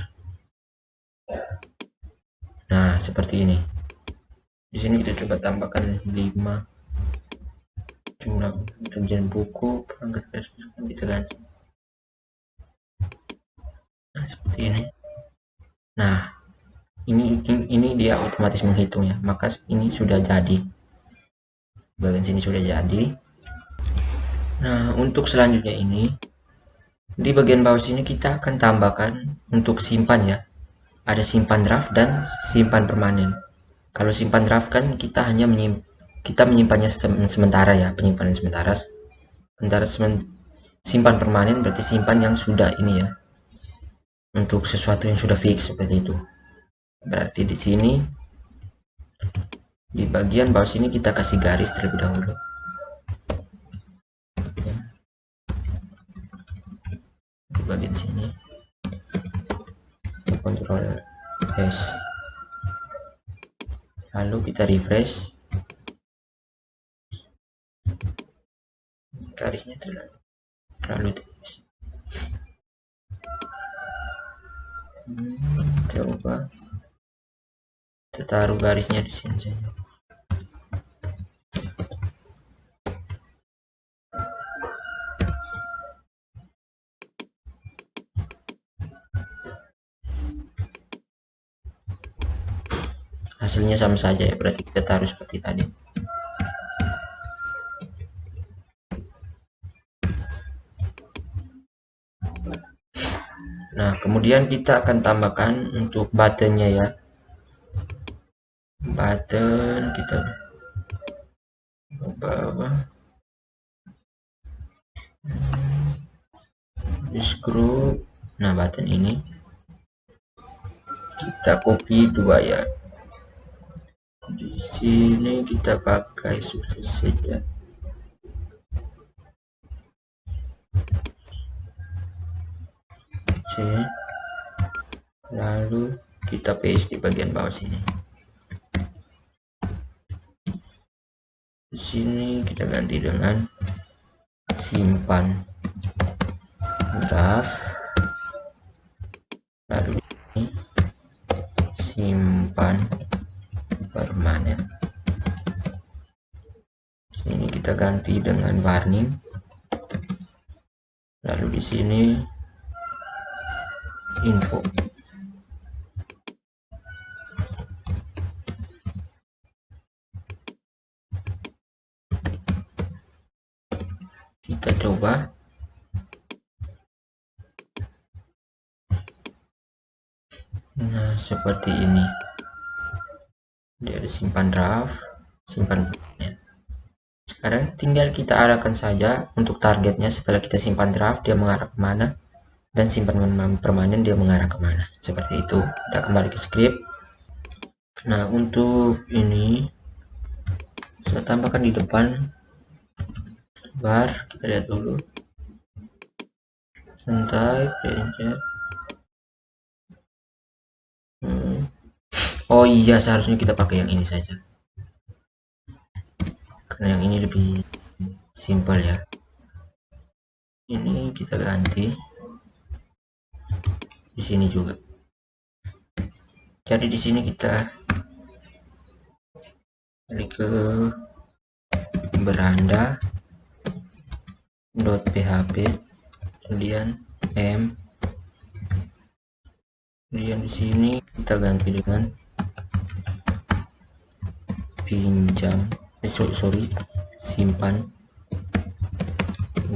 Nah, seperti ini. Di sini kita coba tambahkan 5 jumlah rincian buku, perangkat kita ganti. seperti ini. Nah, ini dia otomatis menghitung ya, maka ini sudah jadi, bagian sini sudah jadi. Nah, untuk selanjutnya ini di bagian bawah sini kita akan tambahkan untuk simpan ya, ada simpan draft dan simpan permanen. Kalau simpan draft kan kita hanya menyimpannya sementara ya, penyimpanan sementara. Sementara simpan permanen berarti simpan yang sudah ini ya, untuk sesuatu yang sudah fix seperti itu. Berarti di sini di bagian bawah sini kita kasih garis terlebih dahulu ya, di bagian sini kita Ctrl S, lalu kita refresh. Garisnya terlalu tipis. Coba kita taruh garisnya di sini saja. Hasilnya sama saja ya, berarti kita taruh seperti tadi. Nah, kemudian kita akan tambahkan untuk buttonnya ya. Button kita bawah, this group. Nah, button ini kita copy dua ya. Di sini kita pakai sukses saja. C. Lalu kita paste di bagian bawah sini. Di sini kita ganti dengan simpan draft, lalu ini simpan permanen. Ini kita ganti dengan warning, lalu di sini info. Kita coba. Nah, seperti ini. Dia ada simpan draft, simpan permanen. Sekarang tinggal kita arahkan saja untuk targetnya. Setelah kita simpan draft, dia mengarah kemana, dan simpan permanen dia mengarah kemana, seperti itu. Kita kembali ke script. Nah, untuk ini saya tambahkan di depan bar, kita lihat dulu, santai, pencet. Oh iya, seharusnya kita pakai yang ini saja karena yang ini lebih simpel ya. Ini kita ganti di sini juga. Jadi di sini kita balik ke beranda.php, kemudian m, kemudian di sini kita ganti dengan pinjam simpan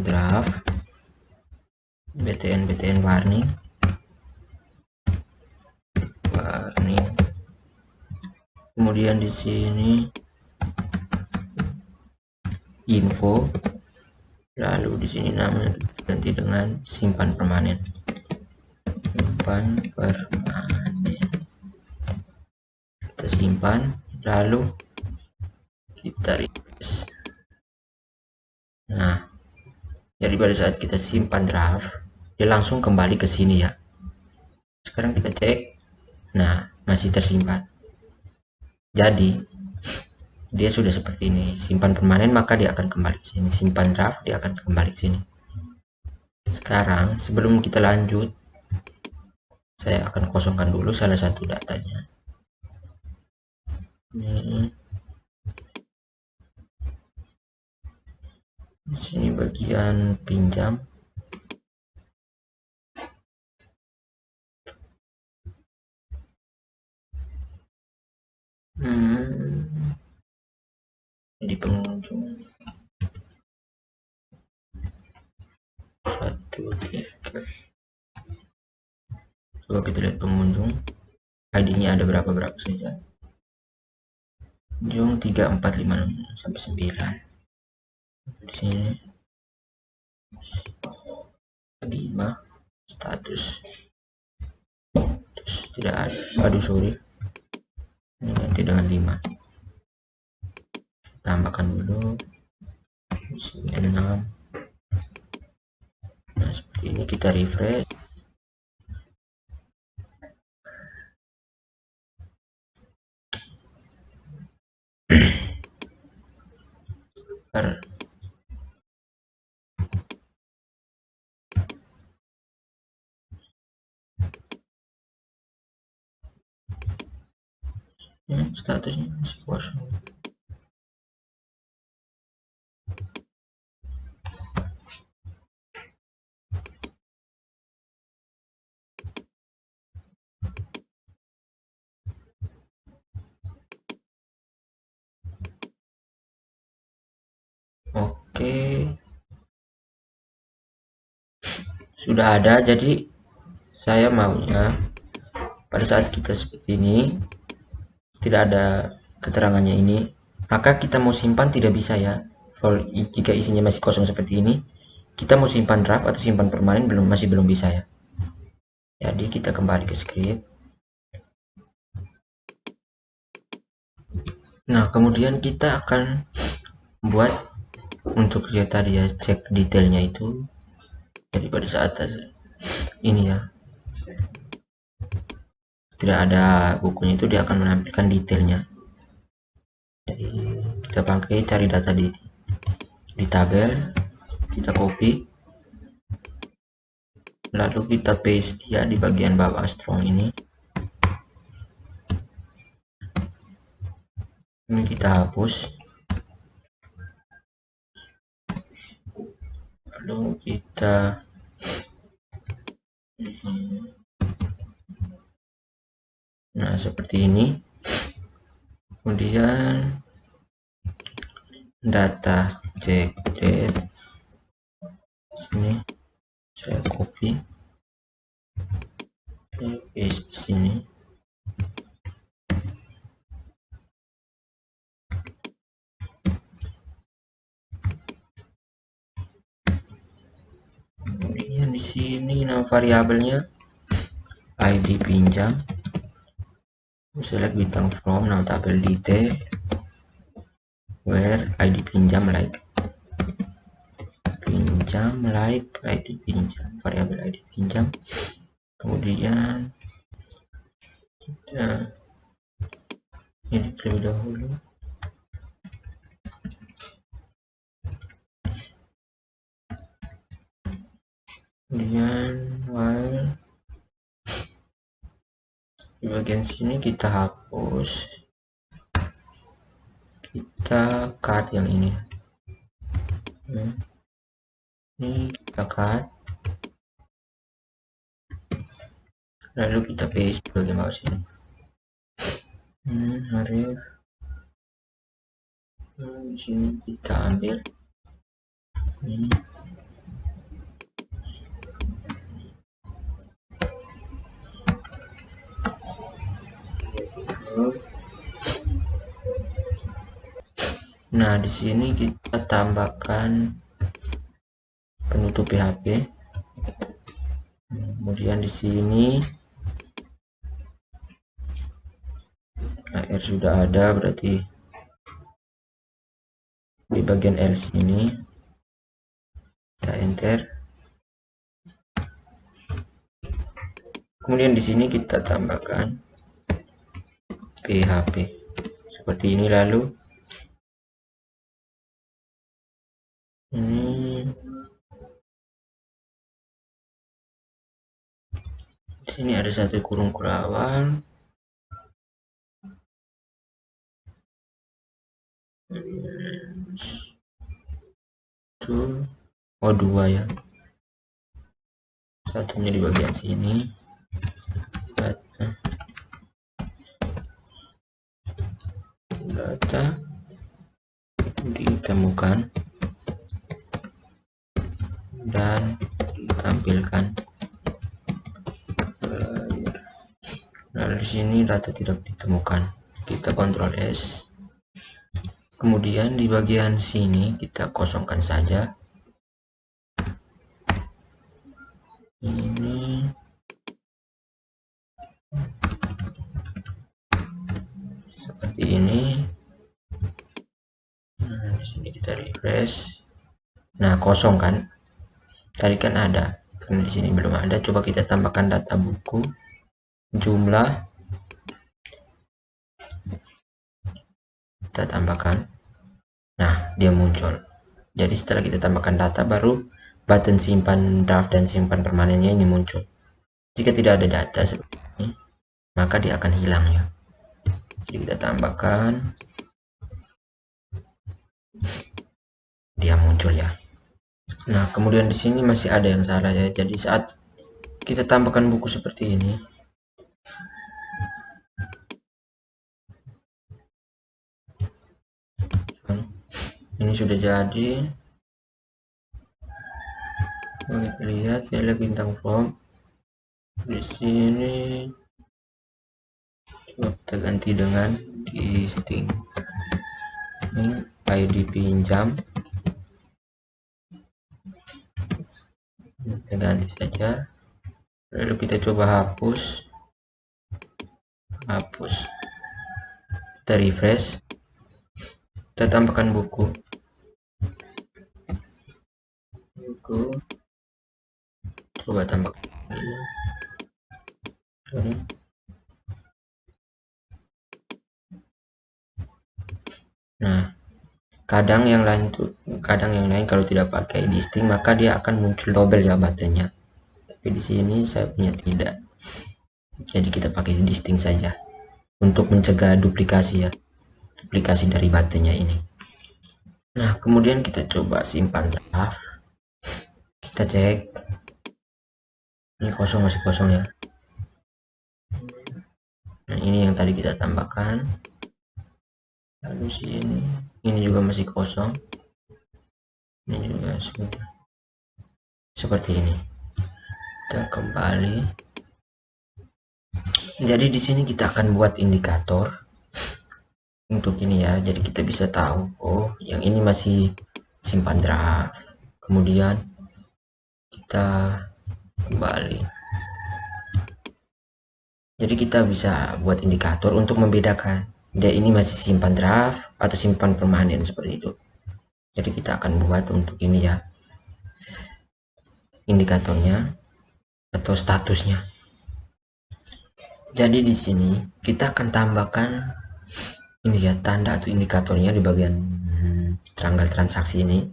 draft, btn warning, kemudian di sini info, lalu di sini namanya kita ganti dengan simpan permanen. Kita simpan, lalu kita refresh. Nah, jadi pada saat kita simpan draft, dia langsung kembali ke sini ya. Sekarang kita cek, nah masih tersimpan. Jadi dia sudah seperti ini. Simpan permanen maka dia akan kembali ke sini. Simpan draft dia akan kembali ke sini. Sekarang sebelum kita lanjut, saya akan kosongkan dulu salah satu datanya. Ini di sini bagian pinjam. di pengunjung 1 3. Coba kita lihat pengunjung, ID-nya ada berapa saja. Pengunjung 3 4 5 6 sampai 9. Di sini 5 status. Terus tidak ada. Aduh sorry. Ini ganti dengan 5. Tambahkan dulu. Di sini 6. Nah, seperti ini kita refresh. Ya, statusnya masih kosong. Oke, sudah ada. Jadi saya maunya pada saat kita seperti ini tidak ada keterangannya ini, maka kita mau simpan tidak bisa ya. Jika isinya masih kosong seperti ini, kita mau simpan draft atau simpan permanen masih belum bisa ya. Jadi kita kembali ke script. Nah, kemudian kita akan buat untuk ya tadi ya, cek detailnya itu. Jadi pada saat ini ya tidak ada bukunya, itu dia akan menampilkan detailnya. Jadi kita pakai cari data di tabel, kita copy, lalu kita paste dia di bagian bawah strong ini. Ini kita hapus, lalu kita nah seperti ini. Kemudian data check date, sini saya copy, saya paste sini. Kemudian di sini nama variabelnya ID pinjam, select bintang from, nama tabel detail, where ID pinjam like ID pinjam, variabel ID pinjam. Kemudian kita ini terlebih dahulu. Kemudian while di bagian sini kita hapus, kita cut yang ini. Ini kita cut, lalu kita paste bagian bawah sini. Harif, di sini kita ambil ini. Nah, di sini kita tambahkan penutup PHP. Kemudian di sini AR sudah ada, berarti di bagian else ini kita enter. Kemudian di sini kita tambahkan PHP seperti ini. Lalu ini di sini ada satu kurung kurawal, dua ya, satunya di bagian sini, data ditemukan dan ditampilkan. Nah, di sini data tidak ditemukan. Kita Ctrl S. Kemudian di bagian sini kita kosongkan saja. Ini seperti ini. Nah, di sini kita refresh. Nah, kosong kan? Tadi kan ada, karena di sini belum ada. Coba kita tambahkan data buku, jumlah, kita tambahkan. Nah, dia muncul. Jadi setelah kita tambahkan data, baru button simpan draft dan simpan permanennya ini muncul. Jika tidak ada data seperti ini, maka dia akan hilang ya. Jadi kita tambahkan, dia muncul ya. Nah, kemudian di sini masih ada yang salah ya. Jadi saat kita tambahkan buku seperti ini, ini sudah jadi. Nah, kita lihat, saya lihat bintang form di sini. Coba kita ganti dengan distinct ID pinjam. Kita ganti saja, lalu kita coba hapus, kita refresh, kita tambahkan buku, coba tambahkan lagi. Nah, kadang yang lain kalau tidak pakai distinct maka dia akan muncul double ya buttonnya, tapi di sini saya punya tidak, jadi kita pakai distinct saja untuk mencegah duplikasi ya, duplikasi dari buttonnya ini. Nah, kemudian kita coba simpan draft, kita cek, ini kosong, masih kosong ya. Nah, ini yang tadi kita tambahkan, lalu sini ini juga masih kosong, ini juga sudah seperti ini. Kita kembali. Jadi di sini kita akan buat indikator untuk ini ya. Jadi kita bisa tahu, oh yang ini masih simpan draft. Kemudian kita kembali. Jadi kita bisa buat indikator untuk membedakan dia ini masih simpan draft atau simpan permanen seperti itu. Jadi kita akan buat untuk ini ya, indikatornya atau statusnya. Jadi di sini kita akan tambahkan ini ya, tanda atau indikatornya di bagian tanggal transaksi ini.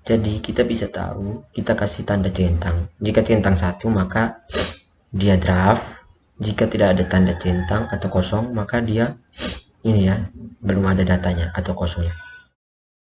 Jadi kita bisa tahu, kita kasih tanda centang. Jika centang 1 maka dia draft. Jika tidak ada tanda centang atau kosong maka dia ini ya, belum ada datanya atau kosongnya.